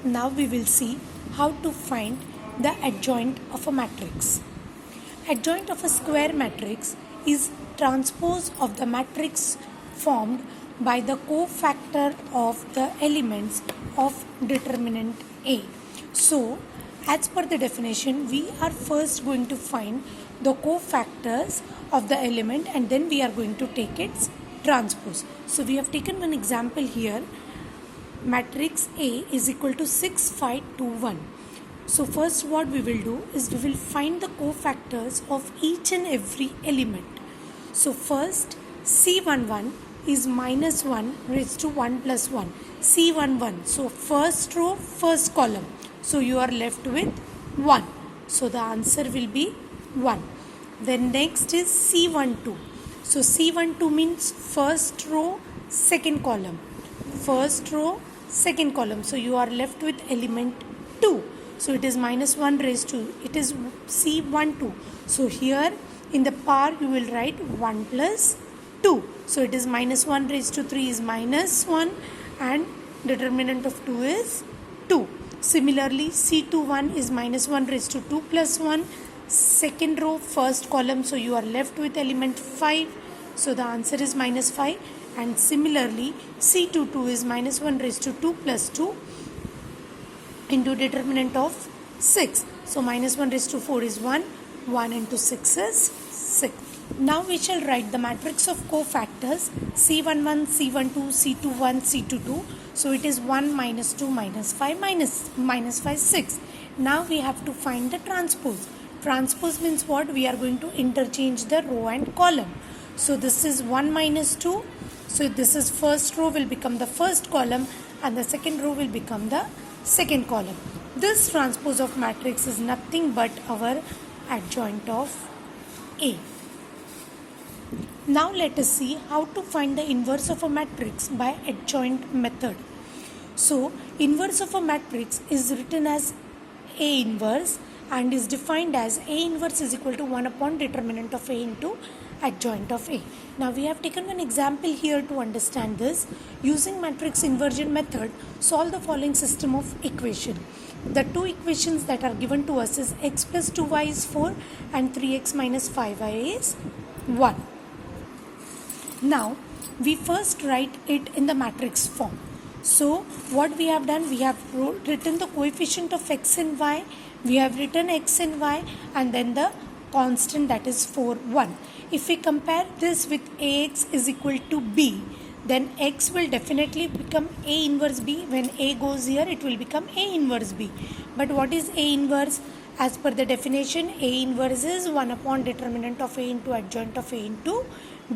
Now we will see how to find the adjoint of a matrix. Adjoint of a square matrix is transpose of the matrix formed by the cofactor of the elements of determinant A. So, as per the definition, we are first going to find the cofactors of the element and then we are going to take its transpose. So, we have taken one example here. Matrix A is equal to 6, 5, 2, 1. So first what we will do is we will find the cofactors of each and every element. So first C11 is minus 1 raised to 1 plus 1. C11. So first row, first column. So you are left with 1. So the answer will be 1. Then next is C12. So C12 means first row, second column. First row, second column. So you are left with element 2. So it is minus 1 raised to, it is C12. So here in the power you will write 1 plus 2. So it is minus 1 raised to 3 is minus 1 and determinant of 2 is 2. Similarly C21 is minus 1 raised to 2 plus 1. Second row, first column. So you are left with element 5. So the answer is minus 5. And similarly C22 is minus 1 raised to 2 plus 2 into determinant of 6. So minus 1 raised to 4 is 1. 1 into 6 is 6. Now we shall write the matrix of cofactors C11, C12, C21, C22. So it is 1 minus 2 minus 5 minus 5 6. Now we have to find the transpose. Transpose means what? We are going to interchange the row and column. So this is 1 minus 2. So this is first row will become the first column and the second row will become the second column. This transpose of matrix is nothing but our adjoint of A. Now let us see how to find the inverse of a matrix by adjoint method. So inverse of a matrix is written as A inverse and is defined as A inverse is equal to 1 upon determinant of A into adjoint of A. Now we have taken one example here to understand this. Using matrix inversion method, solve the following system of equation. The two equations that are given to us is x plus 2y is 4 and 3x minus 5y is 1. Now we first write it in the matrix form. So what we have done, we have written the coefficient of x and y, we have written x and y and then the constant that is 4, 1. If we compare this with Ax is equal to B, then X will definitely become A inverse B. When A goes here, it will become A inverse B. But what is A inverse? As per the definition, A inverse is 1 upon determinant of A into adjoint of A into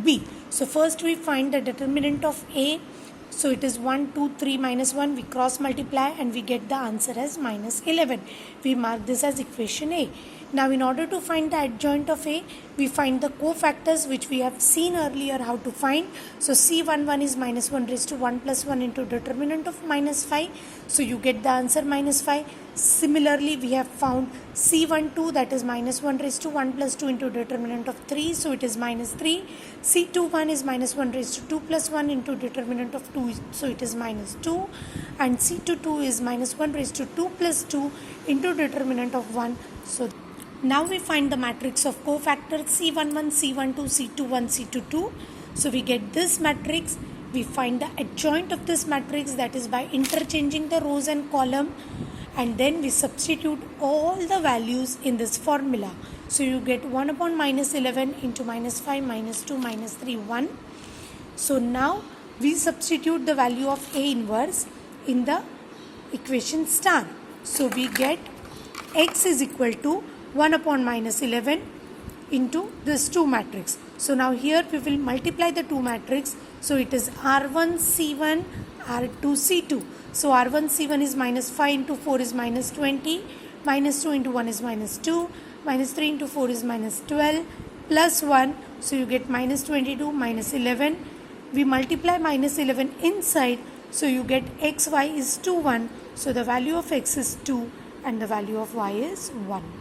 B. So first we find the determinant of A. So it is 1, 2, 3 minus 1. We cross multiply and we get the answer as minus 11. We mark this as equation A. Now in order to find the adjoint of A, we find the cofactors which we have seen earlier how to find. So C11 is minus 1 raised to 1 plus 1 into determinant of minus 5. So you get the answer minus 5. Similarly, we have found C12 that is minus 1 raised to 1 plus 2 into determinant of 3. So it is minus 3. C21 is minus 1 raised to 2 plus 1 into determinant of 2. So it is minus 2. And C22 is minus 1 raised to 2 plus 2 into determinant of 1. So now we find the matrix of cofactors C11, C12, C21, C22. So we get this matrix. We find the adjoint of this matrix, that is by interchanging the rows and column, and then we substitute all the values in this formula. So you get 1 upon minus 11 into minus 5 minus 2 minus 3 1. So now we substitute the value of A inverse in the equation star. So we get X is equal to 1 upon minus 11 into this 2 matrix. So now here we will multiply the 2 matrix. So it is R1 C1 R2 C2. So R1 C1 is minus 5 into 4 is minus 20. Minus 2 into 1 is minus 2. Minus 3 into 4 is minus 12. Plus 1. So you get minus 22 minus 11. We multiply minus 11 inside. So you get xy is 2 1. So the value of x is 2 and the value of y is 1.